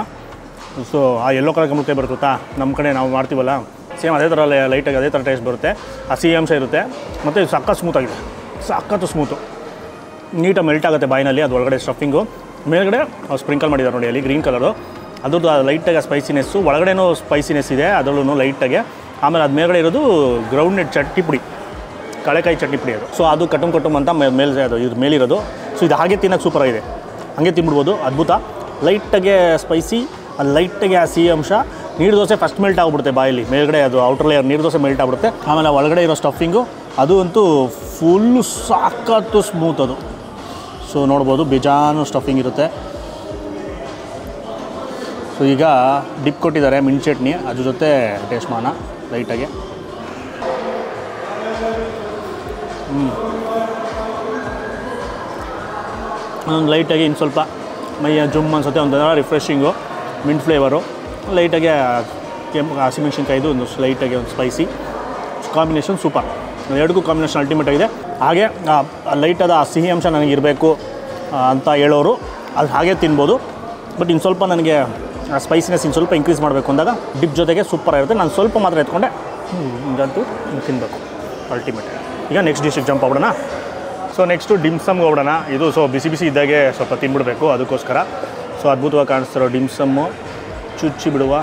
ಸೊ ಆ ಯೆಲ್ಲೋ ಕಲರ್ ಕುಂಬಳಕಾಯಿ ಬರುತ್ತಾ, ನಮ್ಮ ಕಡೆ ನಾವು ಮಾಡ್ತೀವಲ್ಲ, ಸೇಮ್ ಅದೇ ಥರ ಲೈಟಾಗಿ ಅದೇ ಥರ ಟೇಸ್ಟ್ ಬರುತ್ತೆ. ಆ ಸಿಹಿ ಅಂಶ ಇರುತ್ತೆ, ಮತ್ತು ಸಖತ್ ಸ್ಮೂತಾಗಿದೆ, ಸಖತ್ತು ಸ್ಮೂತು, ನೀಟಾಗಿ ಮೆಲ್ಟ್ ಆಗುತ್ತೆ ಬಾಯಿನಲ್ಲಿ. ಅದು ಒಳಗಡೆ ಸ್ಟಫಿಂಗು, ಮೇಲ್ಗಡೆ ಸ್ಪ್ರಿಂಕಲ್ ಮಾಡಿದ್ದಾರೆ ನೋಡಿ ಅಲ್ಲಿ ಗ್ರೀನ್ ಕಲರು, ಅದ್ರದ್ದು ಲೈಟಾಗಿ ಸ್ಪೈಸಿನೆಸ್ಸು, ಒಳಗಡೆನೂ ಸ್ಪೈಸಿನೆಸ್ ಇದೆ ಅದರಲ್ಲೂ ಲೈಟಾಗೆ. ಆಮೇಲೆ ಅದು ಮೇಲ್ಗಡೆ ಇರೋದು ಗ್ರೌಂಡ್ನೆಟ್ ಚಟ್ನಿ ಪುಡಿ, ಕಳೆಕಾಯಿ ಚಟ್ನಿ ಪುಡಿ ಅದು. ಸೊ ಅದು ಕಟುಮ್ ಅಂತ ಮೇಲೆ ಅದು ಇದು ಮೇಲಿರೋದು. ಸೊ ಇದು ಹಾಗೆ ತಿನ್ನೋಕ್ಕೆ ಸೂಪರಾಗಿದೆ, ಹಾಗೆ ತಿನ್ಬಿಡ್ಬೋದು, ಅದ್ಭುತ. ಲೈಟಾಗೆ ಸ್ಪೈಸಿ, ಅದು ಲೈಟಾಗೆ ಆ ಸಿಹಿ ಅಂಶ. ನೀರು ದೋಸೆ ಫಸ್ಟ್ ಮೆಲ್ಟ್ ಆಗಿಬಿಡುತ್ತೆ ಬಾಯಲ್ಲಿ, ಮೇಲ್ಗಡೆ ಅದು ಔಟರ್ ಲೇಯರ್ ನೀರು ದೋಸೆ ಮೆಲ್ಟ್ ಆಗಿಬಿಡುತ್ತೆ. ಆಮೇಲೆ ಒಳಗಡೆ ಇರೋ ಸ್ಟಫಿಂಗು ಅದು ಅಂತೂ ಫುಲ್ಲು ಸಾಕತ್ತು ಸ್ಮೂತ್ ಅದು. ಸೊ ನೋಡ್ಬೋದು ಬೇಜಾನು ಸ್ಟಫಿಂಗ್ ಇರುತ್ತೆ. ಸೊ ಈಗ ಡಿಪ್ ಕೊಟ್ಟಿದ್ದಾರೆ ಮಿಂಟ್ ಚಟ್ನಿ, ಅದ್ರ ಜೊತೆ ಟೇಸ್ಟ್ ಮಾಡೋಣ ಲೈಟಾಗಿ. ಒಂದು ಲೈಟಾಗಿ ಇನ್ನು ಸ್ವಲ್ಪ ಮೈಯ ಜುಮ್ ಅನ್ಸುತ್ತೆ, ಒಂಥರ ರಿಫ್ರೆಶಿಂಗು, ಮಿಂಟ್ ಫ್ಲೇವರು, ಲೈಟಾಗಿ ಕೆಂಪು ಹಸಿಮೆಣ್ಸಿನ್ಕಾಯಿದು ಒಂದು ಲೈಟಾಗಿ ಒಂದು ಸ್ಪೈಸಿ ಕಾಂಬಿನೇಷನ್ ಸೂಪರ್. ಎರಡಕ್ಕೂ ಕಾಂಬಿನೇಷನ್ ಅಲ್ಟಿಮೇಟ್ ಆಗಿದೆ. ಹಾಗೆ ಲೈಟಾದ ಆ ಸಿಹಿ ಅಂಶ ನನಗಿರಬೇಕು ಅಂತ ಹೇಳೋರು ಅದು ಹಾಗೆ ತಿನ್ಬೋದು. ಬಟ್ ಇನ್ನು ಸ್ವಲ್ಪ ನನಗೆ ಆ ಸ್ಪೈಸಿನೆಸ್ ಇನ್ನು ಸ್ವಲ್ಪ ಇನ್ಕ್ರೀಸ್ ಮಾಡಬೇಕು ಅಂದಾಗ ಡಿಪ್ ಜೊತೆಗೆ ಸೂಪರ್ ಆಗಿರುತ್ತೆ. ನಾನು ಸ್ವಲ್ಪ ಮಾತ್ರ ಎತ್ಕೊಂಡೆ ಹಿಂಗಂತೂ ತಿನ್ನಬೇಕು ಅಲ್ಟಿಮೇಟ್. ಈಗ ನೆಕ್ಸ್ಟ್ ಡಿಶ್ಗೆ ಜಂಪ್ ಆಗ್ಬಿಡೋಣ. ಸೊ ನೆಕ್ಸ್ಟು ಡಿಮ್ಸಮ್ಗೆ ಹೋಗ್ಬಿಡೋಣ. ಇದು ಬಿಸಿ ಬಿಸಿ ಇದ್ದಾಗೆ ಸ್ವಲ್ಪ ತಿನ್ಬಿಡಬೇಕು, ಅದಕ್ಕೋಸ್ಕರ. ಸೊ ಅದ್ಭುತವಾಗಿ ಕಾಣಿಸ್ತಿರೋ ಡಿಮ್ಸಮ್ಮು ಚುಚ್ಚಿ ಬಿಡುವ.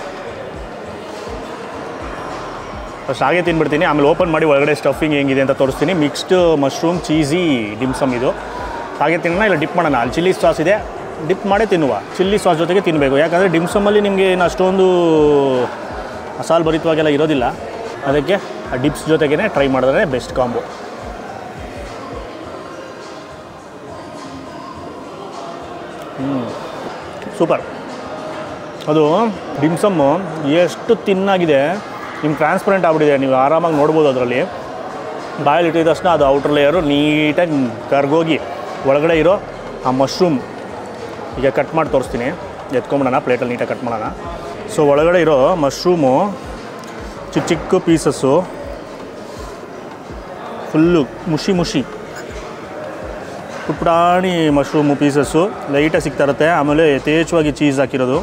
ಫಸ್ಟ್ ಹಾಗೆ ತಿನ್ಬಿಡ್ತೀನಿ, ಆಮೇಲೆ ಓಪನ್ ಮಾಡಿ ಒಳಗಡೆ ಸ್ಟಫಿಂಗ್ ಹೆಂಗಿದೆ ಅಂತ ತೋರಿಸ್ತೀನಿ. ಮಿಕ್ಸ್ಡ್ ಮಶ್ರೂಮ್ ಚೀಸಿ ಡಿಮ್ಸಮ್ ಇದು. ಹಾಗೆ ತಿನ್ನೋಣ, ಇಲ್ಲ ಡಿಪ್ ಮಾಡೋಣ. ಅಲ್ಲಿ ಚಿಲ್ಲಿ ಸಾಸ್ ಇದೆ, ಡಿಪ್ ಮಾಡೇ ತಿನ್ನುವ. ಚಿಲ್ಲಿ ಸಾಸ್ ಜೊತೆಗೆ ತಿನ್ನಬೇಕು, ಯಾಕಂದರೆ ಡಿಮ್ಸಮ್ಮಲ್ಲಿ ನಿಮಗೆ ಏನು ಅಷ್ಟೊಂದು ಮಸಾಲೆ ಭರಿತವಾಗೆಲ್ಲ ಇರೋದಿಲ್ಲ. ಅದಕ್ಕೆ ಆ ಡಿಪ್ಸ್ ಜೊತೆಗೇ ಟ್ರೈ ಮಾಡಿದ್ರೆ ಬೆಸ್ಟ್ ಕಾಂಬೋ. ಸೂಪರ್. ಅದು ಡಿಮ್ಸಮ್ಮು ಎಷ್ಟು ತಿನ್ನಾಗಿದೆ, ನಿಮ್ಗೆ ಟ್ರಾನ್ಸ್ಪರೆಂಟ್ ಆಗಿಬಿಟ್ಟಿದೆ, ನೀವು ಆರಾಮಾಗಿ ನೋಡ್ಬೋದು. ಅದರಲ್ಲಿ ಬಾಯಲ್ಲಿ ಇಟ್ಟಿದ ತಕ್ಷಣ ಅದು ಔಟ್ರ್ ಲೇಯರು ನೀಟಾಗಿ ಕರ್ಗೋಗಿ ಒಳಗಡೆ ಇರೋ ಆ ಮಶ್ರೂಮ್ ಈಗ ಕಟ್ ಮಾಡಿ ತೋರಿಸ್ತೀನಿ. ಎತ್ಕೊಂಬಿಡೋಣ, ಪ್ಲೇಟಲ್ಲಿ ನೀಟಾಗಿ ಕಟ್ ಮಾಡೋಣ. ಸೊ ಒಳಗಡೆ ಇರೋ ಮಶ್ರೂಮು ಚಿಕ್ಕ ಚಿಕ್ಕ ಪೀಸಸ್ಸು ಫುಲ್ಲು ಮುಷಿ ಮುಷಿ ಪುಟ್ಪುಟಾಣಿ ಮಶ್ರೂಮು ಪೀಸಸ್ಸು ಲೈಟಾಗಿ ಸಿಗ್ತಾ ಇರುತ್ತೆ. ಆಮೇಲೆ ಯಥೇಚ್ಛವಾಗಿ ಚೀಸ್ ಹಾಕಿರೋದು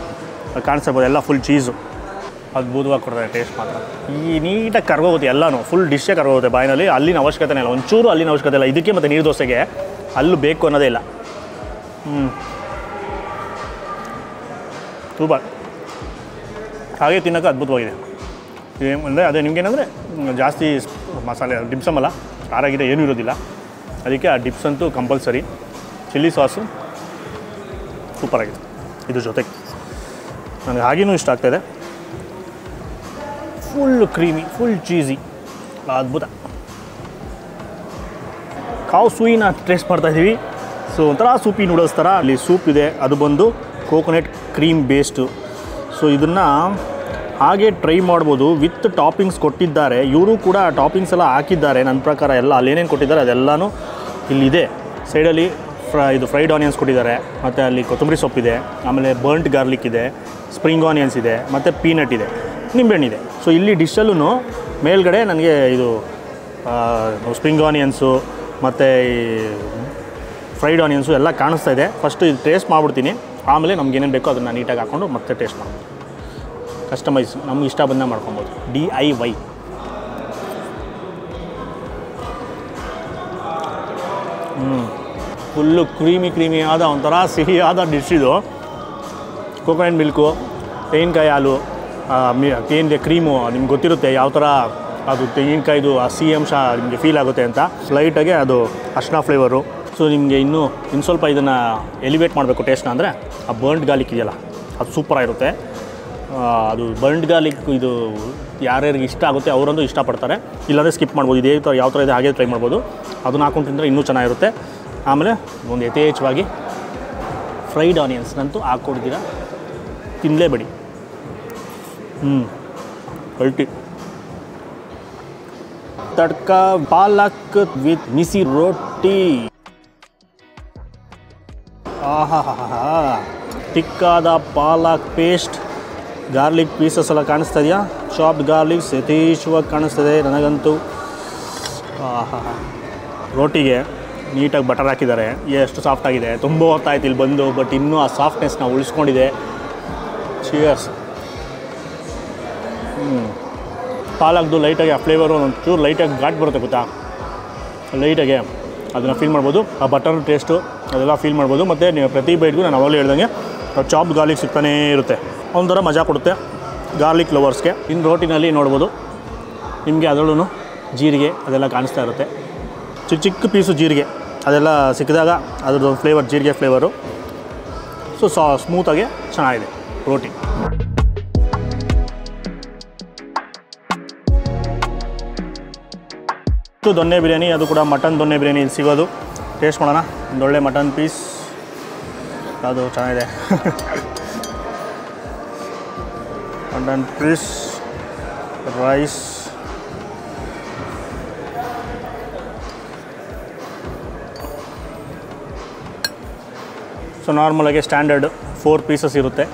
ಕಾಣಿಸ್ಬೋದು, ಎಲ್ಲ ಫುಲ್ ಚೀಸು. ಅದ್ಭುತವಾಗಿ ಕೊಡ್ತಾರೆ ಟೇಸ್ಟ್ ಮಾತ್ರ. ಈ ನೀಟಾಗಿ ಕರ್ಗೋಗುತ್ತೆ, ಎಲ್ಲನೂ ಫುಲ್ ಡಿಶ್ಶೇ ಕರ್ಗೋಗುತ್ತೆ ಬಾಯಿನಲ್ಲಿ. ಅಲ್ಲಿನ ಅವಶ್ಯಕತೆನೇ ಇಲ್ಲ, ಒಂಚೂರು ಅಲ್ಲಿನ ಅವಶ್ಯಕತೆ ಇಲ್ಲ. ಇದಕ್ಕೆ ಮತ್ತು ನೀರು ದೋಸೆಗೆ ಅಲ್ಲೂ ಬೇಕು ಅನ್ನೋದೇ ಇಲ್ಲ. ಸೂಪರ್. ಹಾಗೆ ತಿನ್ನೋಕೆ ಅದ್ಭುತವಾಗಿದೆ. ಅಂದರೆ ಅದೇ ನಿಮಗೇನಂದರೆ ಜಾಸ್ತಿ ಮಸಾಲೆ ಡಿಪ್ಸಮ್ ಅಲ್ಲ, ಖಾರ ಗಿಡ ಏನೂ ಇರೋದಿಲ್ಲ. ಅದಕ್ಕೆ ಆ ಡಿಪ್ಸ್ ಅಂತೂ ಕಂಪಲ್ಸರಿ. ಚಿಲ್ಲಿ ಸಾಸು ಸೂಪರಾಗಿದೆ ಇದ್ರ ಜೊತೆಗೆ. ನನಗೆ ಹಾಗೇನೂ ಇಷ್ಟ ಆಗ್ತಾಯಿದೆ. ಫುಲ್ ಕ್ರೀಮಿ, ಫುಲ್ ಚೀಸಿ, ಅದ್ಭುತ. ಕಾವು ಸೂಯಿನ ಟೇಸ್ಟ್ ಮಾಡ್ತಾಯಿದ್ದೀವಿ. ಸೊ ಒಂಥರ ಸೂಪಿ ನೂಡಲ್ಸ್ ಥರ ಅಲ್ಲಿ ಸೂಪ್ ಇದೆ, ಅದು ಬಂದು ಕೋಕೋನಟ್ ಕ್ರೀಮ್ ಬೇಸ್ಡು. ಸೊ ಇದನ್ನು ಹಾಗೆ ಟ್ರೈ ಮಾಡ್ಬೋದು. ವಿತ್ ಟಾಪಿಂಗ್ಸ್ ಕೊಟ್ಟಿದ್ದಾರೆ, ಇವರು ಕೂಡ ಟಾಪಿಂಗ್ಸ್ ಎಲ್ಲ ಹಾಕಿದ್ದಾರೆ ನನ್ನ ಪ್ರಕಾರ. ಎಲ್ಲ ಅಲ್ಲೇನೇನು ಕೊಟ್ಟಿದ್ದಾರೆ ಅದೆಲ್ಲನೂ ಇಲ್ಲಿದೆ. ಸೈಡಲ್ಲಿ ಇದು ಫ್ರೈಡ್ ಆನಿಯನ್ಸ್ ಕೊಟ್ಟಿದ್ದಾರೆ, ಮತ್ತು ಅಲ್ಲಿ ಕೊತ್ತಂಬರಿ ಸೊಪ್ಪಿದೆ, ಆಮೇಲೆ ಬರ್ಂಟ್ ಗಾರ್ಲಿಕ್ ಇದೆ, ಸ್ಪ್ರಿಂಗ್ ಆನಿಯನ್ಸ್ ಇದೆ, ಮತ್ತು ಪೀನಟ್ ಇದೆ, ನಿಂಬೆಹಣ್ಣಿದೆ. ಸೊ ಇಲ್ಲಿ ಡಿಶಲ್ಲೂ ಮೇಲ್ಗಡೆ ನನಗೆ ಇದು ಸ್ಪ್ರಿಂಗ್ ಆನಿಯನ್ಸು ಮತ್ತು ಈ ಫ್ರೈಡ್ ಆನಿಯನ್ಸು ಎಲ್ಲ ಕಾಣಿಸ್ತಾ ಇದೆ. ಫಸ್ಟು ಇದು ಟೇಸ್ಟ್ ಮಾಡಿಬಿಡ್ತೀನಿ, ಆಮೇಲೆ ನಮ್ಗೆ ಏನೇನು ಬೇಕೋ ಅದನ್ನು ನೀಟಾಗಿ ಹಾಕ್ಕೊಂಡು ಮತ್ತೆ ಟೇಸ್ಟ್ ಮಾಡ್ಬೋದು. ಕಸ್ಟಮೈಸ್ ನಮ್ಗೆ ಇಷ್ಟ ಬಂದ ಮಾಡ್ಕೊಬೋದು, DIY. ಫುಲ್ಲು ಕ್ರೀಮಿ ಆದ ಒಂಥರ ಸಿಹಿಯಾದ ಡಿಶ್ ಇದು. ಕೋಕೋನಟ್ ಮಿಲ್ಕು, ತೆಂಗಿನಕಾಯಿ ಹಾಲು, ಏನಿದೆ ಕ್ರೀಮು, ನಿಮ್ಗೆ ಗೊತ್ತಿರುತ್ತೆ ಯಾವ ಥರ ಅದು ತೆಂಗಿನಕಾಯಿದು ಆ ಸಿಹಿ ಅಂಶ ನಿಮಗೆ ಫೀಲ್ ಆಗುತ್ತೆ ಅಂತ. ಲೈಟಾಗೆ ಅದು ಅರ್ಶಿನ ಫ್ಲೇವರು. ಸೊ ನಿಮಗೆ ಇನ್ನು ಸ್ವಲ್ಪ ಇದನ್ನು ಎಲಿವೇಟ್ ಮಾಡಬೇಕು ಟೇಸ್ಟ್ನ ಅಂದರೆ ಆ ಬರ್ಂಟ್ ಗಾರ್ಲಿಕ್ ಇದೆಯಲ್ಲ ಅದು ಸೂಪರಾಗಿರುತ್ತೆ. ಅದು ಬರ್ಂಟ್ ಗಾರ್ಲಿಕ್ ಇದು ಯಾರ್ಯಾರಿಗೆ ಇಷ್ಟ ಆಗುತ್ತೆ ಅವರಂತೂ ಇಷ್ಟಪಡ್ತಾರೆ, ಇಲ್ಲಾಂದರೆ ಸ್ಕಿಪ್ ಮಾಡ್ಬೋದು. ಇದೇ ಥರ ಯಾವ ಥರ ಇದೆ ಹಾಗೆ ಟ್ರೈ ಮಾಡ್ಬೋದು. ಅದನ್ನು ಹಾಕೊಂಡು ತಿಂದರೆ ಇನ್ನೂ ಚೆನ್ನಾಗಿರುತ್ತೆ. ಆಮೇಲೆ ಒಂದು ಯಥೇಚ್ಛವಾಗಿ ಫ್ರೈಡ್ ಆನಿಯನ್ಸ್ನಂತೂ ಹಾಕ್ಕೊಡ್ತೀರಾ, ತಿನ್ನಲೇಬೇಡಿ. ಅಲ್ಟಿ ತಡ್ಕ ಪಾಲಕ್ ವಿತ್ ಮಿಸಿ ರೋಟಿ. ಆಹಾ ತಿಕ್ಕಾದ ಪಾಲಕ್ ಪೇಸ್ಟ್, ಗಾರ್ಲಿಕ್ ಪೀಸಸ್ ಎಲ್ಲ ಕಾಣಿಸ್ತಾ ಇದೆಯಾ? ಚಾಪ್ಡ್ ಗಾರ್ಲಿಕ್ಸ್ ಯಥೇಚ್ಛವಾಗಿ ಕಾಣಿಸ್ತದೆ ನನಗಂತೂ. ರೋಟಿಗೆ ನೀಟಾಗಿ ಬಟರ್ ಹಾಕಿದ್ದಾರೆ, ಎಷ್ಟು ಸಾಫ್ಟಾಗಿದೆ. ತುಂಬ ಹೊತ್ತಾಯ್ತು ಇಲ್ಲಿ ಬಂದು, ಬಟ್ ಇನ್ನೂ ಆ ಸಾಫ್ಟ್ನೆಸ್ನ ಉಳಿಸ್ಕೊಂಡಿದೆ. ಚಿಯರ್ಸ್. ಪಾಲಕ್ದು ಲೈಟಾಗಿ ಆ ಫ್ಲೇವರು ಒಂಚೂರು ಲೈಟಾಗಿ ಘಾಟ್ ಬರುತ್ತೆ ಗೊತ್ತಾ, ಲೈಟಾಗೆ ಅದನ್ನು ಫೀಲ್ ಮಾಡ್ಬೋದು. ಆ ಬಟರ್ ಟೇಸ್ಟು ಅದೆಲ್ಲ ಫೀಲ್ ಮಾಡ್ಬೋದು. ಮತ್ತು ನೀವು ಪ್ರತಿ ಬೈಟ್ಗೂ ನಾನು ಅವಾಗಲೇ ಹೇಳ್ದಂಗೆ ಚಾಪ್ಡ್ ಗಾರ್ಲಿಕ್ ಸಿಗ್ತಾನೇ ಇರುತ್ತೆ, ಒಂಥರ ಮಜಾ ಕೊಡುತ್ತೆ ಗಾರ್ಲಿಕ್ ಲವರ್ಸ್ಗೆ. ಇನ್ನು ರೋಟಿನಲ್ಲಿ ನೋಡ್ಬೋದು ನಿಮಗೆ ಅದರಲ್ಲೂ ಜೀರಿಗೆ ಅದೆಲ್ಲ ಕಾಣಿಸ್ತಾ ಇರುತ್ತೆ. ಚಿಕ್ಕ ಪೀಸು ಜೀರಿಗೆ ಅದೆಲ್ಲ ಸಿಕ್ಕಿದಾಗ ಅದ್ರದ್ದು ಫ್ಲೇವರ್, ಜೀರಿಗೆ ಫ್ಲೇವರು. ಸೊ ಸ್ಮೂತಾಗಿ ಚೆನ್ನಾಗಿದೆ ರೋಟಿ. ದೊನ್ನೆ ಬಿರಿಯಾನಿ, ಅದು ಕೂಡ ಮಟನ್ ದೊನ್ನೆ ಬಿರಿಯಾನಿ ಇಲ್ಲಿ ಸಿಗೋದು. ಟೇಸ್ಟ್ ಮಾಡೋಣ. ಒಂದೊಳ್ಳೆ ಮಟನ್ ಪೀಸ್, ಅದು ಚೆನ್ನಾಗಿದೆ. ಮಟನ್ ಪೀಸ್, ರೈಸ್, ಸೊ ನಾರ್ಮಲಾಗಿ ಸ್ಟ್ಯಾಂಡರ್ಡ್ 4 ಪೀಸಸ್ ಇರುತ್ತೆ,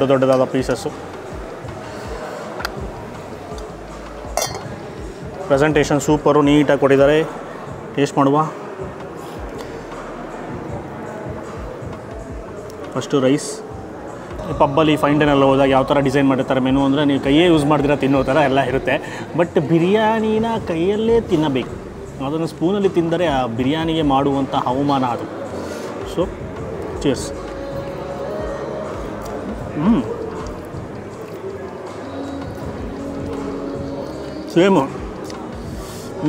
ದೊಡ್ಡದಾದ ಪೀಸಸ್ಸು. ಪ್ರೆಸೆಂಟೇಷನ್ ಸೂಪರು, ನೀಟಾಗಿ ಕೊಟ್ಟಿದ್ದಾರೆ. ಟೇಸ್ಟ್ ಮಾಡುವ. First rice. ಪಬ್ಬಲ್ಲಿ ಫೈನ್ ಡೈನಲ್ಲಿ ಹೋದಾಗ ಯಾವ ಥರ ಡಿಸೈನ್ ಮಾಡಿರ್ತಾರೆ ಮೆನು ಅಂದರೆ ನೀವು ಕೈಯೇ ಯೂಸ್ ಮಾಡ್ದಿರ ತಿನ್ನೋ ಥರ ಎಲ್ಲ ಇರುತ್ತೆ. ಬಟ್ ಬಿರಿಯಾನಿನ ಕೈಯಲ್ಲೇ ತಿನ್ನಬೇಕು, ಅದನ್ನು ಸ್ಪೂನಲ್ಲಿ ತಿಂದರೆ ಆ ಬಿರಿಯಾನಿಗೆ ಮಾಡುವಂಥ ಅವಮಾನ ಅದು. ಸೊ ಚೀರ್ಸ್. ಸೇಮು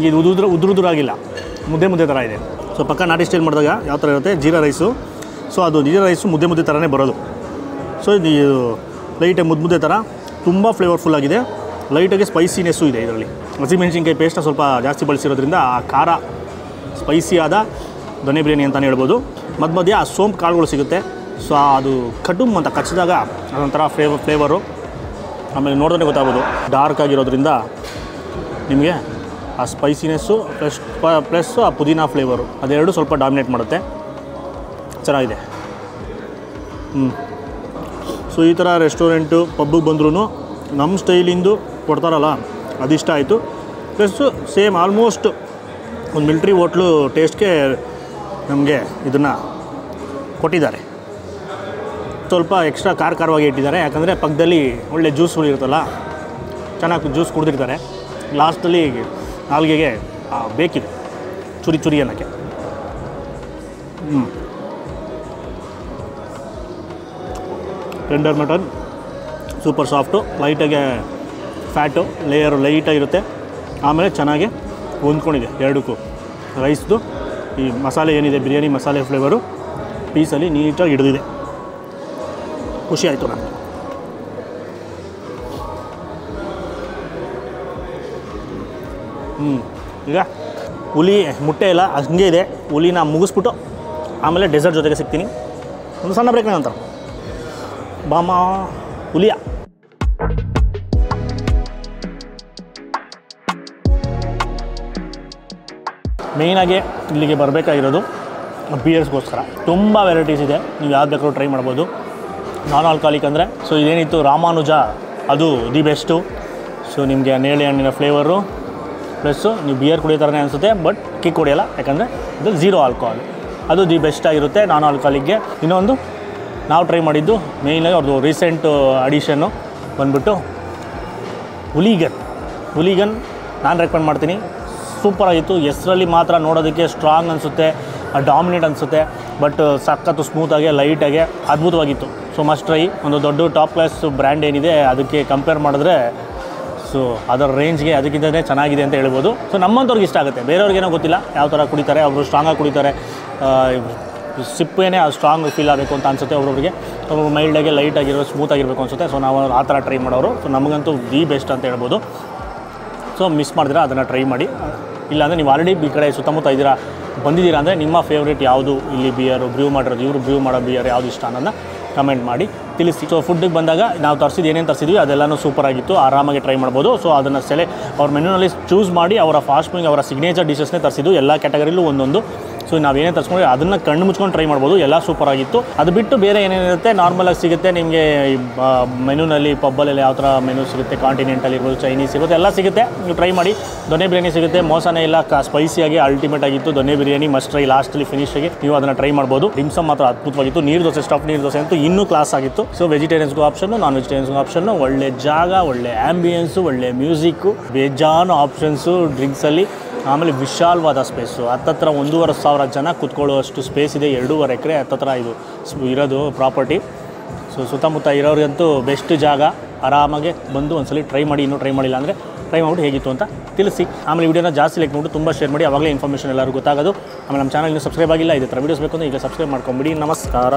ಇದು ಉದುರುದುರಾಗಿಲ್ಲ, ಮುದ್ದೆ ಥರ ಇದೆ. ಸೊ ಪಕ್ಕ ನಾಟಿ ಸ್ಟೈಲ್ ಮಾಡಿದಾಗ ಯಾವ ಥರ ಇರುತ್ತೆ, ಜೀರಾ ರೈಸು. ಸೊ ಅದು ಜೀರಾ ರೈಸು ಮುದ್ದೆ ಥರನೇ ಬರೋದು. ಸೊ ಇದು ಲೈಟಾಗಿ ಮುದ್ದೆ ಥರ ತುಂಬ ಫ್ಲೇವರ್ಫುಲ್ಲಾಗಿದೆ. ಲೈಟಾಗಿ ಸ್ಪೈಸಿನೆಸ್ಸು ಇದೆ ಇದರಲ್ಲಿ. ಹಸಿಮೆಣಸಿನ್ಕಾಯಿ ಪೇಸ್ಟ್ನ ಸ್ವಲ್ಪ ಜಾಸ್ತಿ ಬಳಸಿರೋದ್ರಿಂದ ಆ ಖಾರ ಸ್ಪೈಸಿಯಾದ ದೊಣ್ಣೆ ಬಿರಿಯಾನಿ ಅಂತಲೇ ಹೇಳ್ಬೋದು. ಮಧ್ಯೆ ಆ ಸೋಂಪು ಕಾಳುಗಳು ಸಿಗುತ್ತೆ. ಸೊ ಅದು ಕಡುಮ್ ಅಂತ ಕಚ್ಚಿದಾಗ ಅದೊಂಥರ ಫ್ಲೇವರು. ಆಮೇಲೆ ನೋಡಿದ್ರೆ ಗೊತ್ತಾಗ್ಬೋದು, ಡಾರ್ಕ್ ಆಗಿರೋದ್ರಿಂದ ನಿಮಗೆ ಆ ಸ್ಪೈಸಿನೆಸ್ಸು ಪ್ಲಸ್ ಆ ಪುದೀನಾ ಫ್ಲೇವರು ಅದೆರಡು ಸ್ವಲ್ಪ ಡಾಮಿನೇಟ್ ಮಾಡುತ್ತೆ. ಚೆನ್ನಾಗಿದೆ. ಸೊ ಈ ಥರ ರೆಸ್ಟೋರೆಂಟು ಪಬ್ಬಿಗೆ ಬಂದ್ರೂ ನಮ್ಮ ಸ್ಟೈಲಿಂದು ಕೊಡ್ತಾರಲ್ಲ ಅದಿಷ್ಟ ಆಯಿತು. ಪ್ಲಸ್ಸು ಸೇಮ್ ಆಲ್ಮೋಸ್ಟ್ ಒಂದು ಮಿಲ್ಟ್ರಿ ಹೋಟ್ಲು ಟೇಸ್ಟ್ಗೆ ನಮಗೆ ಇದನ್ನು ಕೊಟ್ಟಿದ್ದಾರೆ. ಸ್ವಲ್ಪ ಎಕ್ಸ್ಟ್ರಾ ಖಾರವಾಗಿ ಇಟ್ಟಿದ್ದಾರೆ, ಯಾಕಂದರೆ ಪಕ್ಕದಲ್ಲಿ ಒಳ್ಳೆ ಜ್ಯೂಸ್ಗಳು ಇರುತ್ತಲ್ಲ, ಚೆನ್ನಾಗಿ ಜ್ಯೂಸ್ ಕುಡಿದಿರ್ತಾರೆ. ಲಾಸ್ಟಲ್ಲಿ ನಾಲ್ಗೆಗೆ ಬೇಕಿದೆ ಚುರಿ ಅನ್ನೋಕ್ಕೆ. ಟೆಂಡರ್ ಮಟನ್ ಸೂಪರ್ ಸಾಫ್ಟು, ಲೈಟಾಗೆ ಫ್ಯಾಟು ಲೇಯರು ಲೈಟಾಗಿರುತ್ತೆ. ಆಮೇಲೆ ಚೆನ್ನಾಗಿ ಹೊಂದ್ಕೊಂಡಿದೆ ಎರಡಕ್ಕೂ. ರೈಸ್ದು ಈ ಮಸಾಲೆ ಏನಿದೆ, ಬಿರಿಯಾನಿ ಮಸಾಲೆ ಫ್ಲೇವರು ಪೀಸಲ್ಲಿ ನೀಟಾಗಿ ಹಿಡಿದಿದೆ. ಖುಷಿ ಆಯಿತು ನನಗೆ. ಈಗ ಹುಲಿ ಮುಟ್ಟೆ ಇಲ್ಲ ಹಂಗೆ ಇದೆ. ಹುಲಿನ ಮುಗಿಸ್ಬಿಟ್ಟು ಆಮೇಲೆ ಡೆಸರ್ಟ್ ಜೊತೆಗೆ ಸಿಗ್ತೀನಿ. ಒಂದು ಸಣ್ಣ ಬ್ರೇಕ್ ನಂತರ ಬಾಮ ಹುಲಿಯ. ಮೇಯ್ನಾಗಿ ಇಲ್ಲಿಗೆ ಬರಬೇಕಾಗಿರೋದು ಬಿಯರ್ಸ್ಗೋಸ್ಕರ. ತುಂಬ ವೆರೈಟೀಸ್ ಇದೆ, ನೀವು ಯಾವ್ದು ಬೇಕಾದ್ರೂ ಟ್ರೈ ಮಾಡ್ಬೋದು. ನಾನ್ ಆಲ್ಕಾಲಿಕ್ ಅಂದರೆ ಸೊ ಇದೇನಿತ್ತು ರಾಮಾನುಜ, ಅದು ದಿ ಬೆಸ್ಟು. ಸೊ ನಿಮಗೆ ನೇರಳೆ ಹಣ್ಣಿನ ಫ್ಲೇವರು ಪ್ಲಸ್ಸು ನೀವು ಬಿಯರ್ ಕುಡಿಯೋ ಥರನೇ ಅನಿಸುತ್ತೆ, ಬಟ್ ಕಿಕ್ ಕುಡಿಯೋಲ್ಲ, ಯಾಕಂದರೆ ಇದು 0 ಆಲ್ಕೋಹಾಲ್. ಅದು ದಿ ಬೆಸ್ಟ್ ಆಗಿರುತ್ತೆ ನಾನ್ ಆಲ್ಕಾಲಿಕ್ಗೆ. ಇನ್ನೊಂದು ನಾವು ಟ್ರೈ ಮಾಡಿದ್ದು ಮೇಯ್ನಾಗಿ ಅವ್ರದ್ದು ರೀಸೆಂಟ್ ಅಡಿಷನ್ನು ಬಂದ್ಬಿಟ್ಟು ಹುಲಿಗನ್ ನಾನು ರೆಕಮೆಂಡ್ ಮಾಡ್ತೀನಿ. ಸೂಪರಾಗಿತ್ತು. ಹೆಸರಲ್ಲಿ ಮಾತ್ರ ನೋಡೋದಕ್ಕೆ ಸ್ಟ್ರಾಂಗ್ ಅನಿಸುತ್ತೆ, ಡಾಮಿನೇಟ್ ಅನಿಸುತ್ತೆ, ಬಟ್ ಸಖತ್ತು ಸ್ಮೂತಾಗೆ ಲೈಟಾಗೆ ಅದ್ಭುತವಾಗಿತ್ತು. So must try. ಒಂದು ದೊಡ್ಡ ಟಾಪ್ ಕ್ಲಾಸ್ ಬ್ರ್ಯಾಂಡ್ ಏನಿದೆ ಅದಕ್ಕೆ ಕಂಪೇರ್ ಮಾಡಿದ್ರೆ ಸೊ ಅದರ ರೇಂಜ್ಗೆ ಅದಕ್ಕಿಂತಲೇ ಚೆನ್ನಾಗಿದೆ ಅಂತ ಹೇಳ್ಬೋದು. ಸೊ ನಮ್ಮಂಥವ್ರಿಗೆ ಇಷ್ಟ ಆಗುತ್ತೆ, ಬೇರೆಯವ್ರಿಗೇನೋ ಗೊತ್ತಿಲ್ಲ ಯಾವ ಥರ ಕುಡಿತಾರೆ. ಒಬ್ಬರು ಸ್ಟ್ರಾಂಗಾಗಿ ಕುಡಿತಾರೆ, ಸಿಪ್ಪೇನೆ ಅದು ಸ್ಟ್ರಾಂಗ್ ಫೀಲ್ ಆಗಬೇಕು ಅಂತ ಅನಿಸುತ್ತೆ ಒಬ್ಬೊಬ್ಬರಿಗೆ. ಒಬ್ಬರು ಮೈಲ್ಡಾಗಿ ಲೈಟಾಗಿರೋ ಸ್ಮೂತಾಗಿರಬೇಕು ಅನಿಸುತ್ತೆ. ಸೊ ನಾವು ಆ ಥರ ಟ್ರೈ ಮಾಡೋರು. ಸೊ ನಮಗಂತೂ ದಿ ಬೆಸ್ಟ್ ಅಂತ ಹೇಳ್ಬೋದು. ಸೊ ಮಿಸ್ ಮಾಡಿದ್ರೆ ಅದನ್ನು ಟ್ರೈ ಮಾಡಿ. ಇಲ್ಲಾಂದರೆ ನೀವು ಆಲ್ರೆಡಿ ಈ ಕಡೆ ಸುತ್ತಮುತ್ತ ಬಂದಿದ್ದೀರಾ ಅಂದರೆ ನಿಮ್ಮ ಫೇವ್ರೇಟ್ ಯಾವುದು, ಇಲ್ಲಿ ಬಿಯರು ಬ್ರ್ಯೂ ಮಾಡಿರೋದು, ಇವರು ಬ್ರ್ಯೂ ಮಾಡೋ ಬಿಯರ್ ಯಾವುದು ಇಷ್ಟ ಅನ್ನೋದನ್ನ ಕಮೆಂಟ್ ಮಾಡಿ ತಿಳಿಸಿ. ಸೊ ಫುಡ್ಡಿಗೆ ಬಂದಾಗ ನಾವು ತರಿಸಿದ್ದು ಏನೇನು ತರಿಸಿದ್ವಿ ಅದೆಲ್ಲನೂ ಸೂಪರಾಗಿತ್ತು, ಆರಾಮಾಗಿ ಟ್ರೈ ಮಾಡ್ಬೋದು. ಸೊ ಅದನ್ನು ಅವ್ರ ಮೆನ್ಯೂನಲ್ಲಿ ಚೂಸ್ ಮಾಡಿ ಅವರ ಫಾಸ್ಟ್ ಮೂವಿಂಗ್ ಅವರ ಸಿಗ್ನೇಚರ್ ಡಿಶಸ್ನೇ ತರಿಸಿದ್ದು, ಎಲ್ಲ ಕ್ಯಾಟಗರಿಲೂ ಒಂದೊಂದು. ಸೊ ನಾವೇನೇ ತರಿಸ್ಕೊಂಡ್ರೆ ಅದನ್ನು ಕಣ್ಣು ಮುಚ್ಕೊಂಡು ಟ್ರೈ ಮಾಡ್ಬೋದು, ಎಲ್ಲ ಸೂಪರಾಗಿತ್ತು. ಅದು ಬಿಟ್ಟು ಬೇರೆ ಏನೇನಿರುತ್ತೆ ನಾರ್ಮಲಾಗಿ ಸಿಗುತ್ತೆ ನಿಮಗೆ ಮೆನ್ಯೂನಲ್ಲಿ. ಪಬ್ಬಲ್ಲಿ ಯಾವ ಥರ ಮೆನು ಸಿಗುತ್ತೆ, ಕಾಂಟಿನೆಂಟಲ್ ಇರ್ಬೋದು, ಚೈನೀಸ್ ಇರ್ಬೋದು, ಎಲ್ಲ ಸಿಗುತ್ತೆ. ನೀವು ಟ್ರೈ ಮಾಡಿ. ದೊಣ್ಣೆ ಬಿರಿಯಾನಿ ಸಿಗುತ್ತೆ, ಮೋಸನೇ ಇಲ್ಲ, ಸ್ಪೈಸಿಯಾಗಿ ಅಲ್ಟಿಮೇಟ್ ಆಗಿತ್ತು. ದೊಣ್ಣೆ ಬಿರಿಯಾನಿ ಮಸ್ಟ್ ಟ್ರೈ. ಲಾಸ್ಟಲ್ಲಿ ಫಿನಿಶಾಗಿ ನೀವು ಅದನ್ನು ಟ್ರೈ ಮಾಡ್ಬೋದು. ಡಿಮ್ಸಮ್ ಮಾತ್ರ ಅದ್ಭುತವಾಗಿತ್ತು. ನೀರು ದೋಸೆ, ಸ್ಟಫ್ ನೀರು ದೋಸೆ ಅಂತೂ ಇನ್ನೂ ಕ್ಲಾಸ್ ಆಗಿತ್ತು. ಸೊ ವೆಜಿಟೇರಿಯನ್ಸ್ಗೂ ಆಪ್ಷನ್ನು, ನಾನ್ ವೆಜಿಟೇರಿಯನ್ಸ್ಗೂ ಆಪ್ಷನ್ನು, ಒಳ್ಳೆ ಜಾಗ, ಒಳ್ಳೆ ಆ್ಯಂಬಿಯನ್ಸು, ಒಳ್ಳೆ ಮ್ಯೂಸಿಕ್ಕು, ಬೇಜಾನು ಆಪ್ಷನ್ಸು ಡ್ರಿಂಕ್ಸಲ್ಲಿ. ಆಮೇಲೆ ವಿಶಾಲವಾದ ಸ್ಪೇಸು, ಹತ್ತತ್ರ 1,500 ಜನ ಕೂತ್ಕೊಳ್ಳುವಷ್ಟು ಸ್ಪೇಸ್ ಇದೆ. 2.5 ಎಕರೆ ಹತ್ತತ್ರ ಇದು ಇರೋದು ಪ್ರಾಪರ್ಟಿ. ಸೊ ಸುತ್ತಮುತ್ತ ಇರೋರಿಗಂತೂ ಬೆಸ್ಟ್ ಜಾಗ. ಆರಾಮಾಗಿ ಬಂದು ಒಂದ್ಸಲಿ ಟ್ರೈ ಮಾಡಿ. ಇನ್ನೂ ಟ್ರೈ ಮಾಡಿಲ್ಲ ಅಂದರೆ ಟ್ರೈ ಮಾಡಿಬಿಟ್ಟು ಹೇಗಿತ್ತು ಅಂತ ತಿಳಿಸಿ. ಆಮೇಲೆ ವಿಡಿಯೋನ ಜಾಸ್ತಿ ಲೈಕ್ ಮಾಡಿಬಿಟ್ಟು ತುಂಬ ಶೇರ್ ಮಾಡಿ, ಆವಾಗಲೇ ಇನ್ಫಾರ್ಮೇಷನ್ ಎಲ್ಲರಿಗೂ ಗೊತ್ತಾಗೋದು. ಆಮೇಲೆ ನಮ್ಮ ಚಾನಲ್ಗೆ ಸಬ್ಸ್ಕ್ರೈಬ್ ಆಗಿಲ್ಲ, ಇದೇ ಥರ ವೀಡಿಯೋಸ್ ಬೇಕು ಅಂದರೆ ಈಗ ಸಬ್ಸ್ಕ್ರೈಬ್ ಮಾಡ್ಕೊಂಬಿಡಿ. ನಮಸ್ಕಾರ.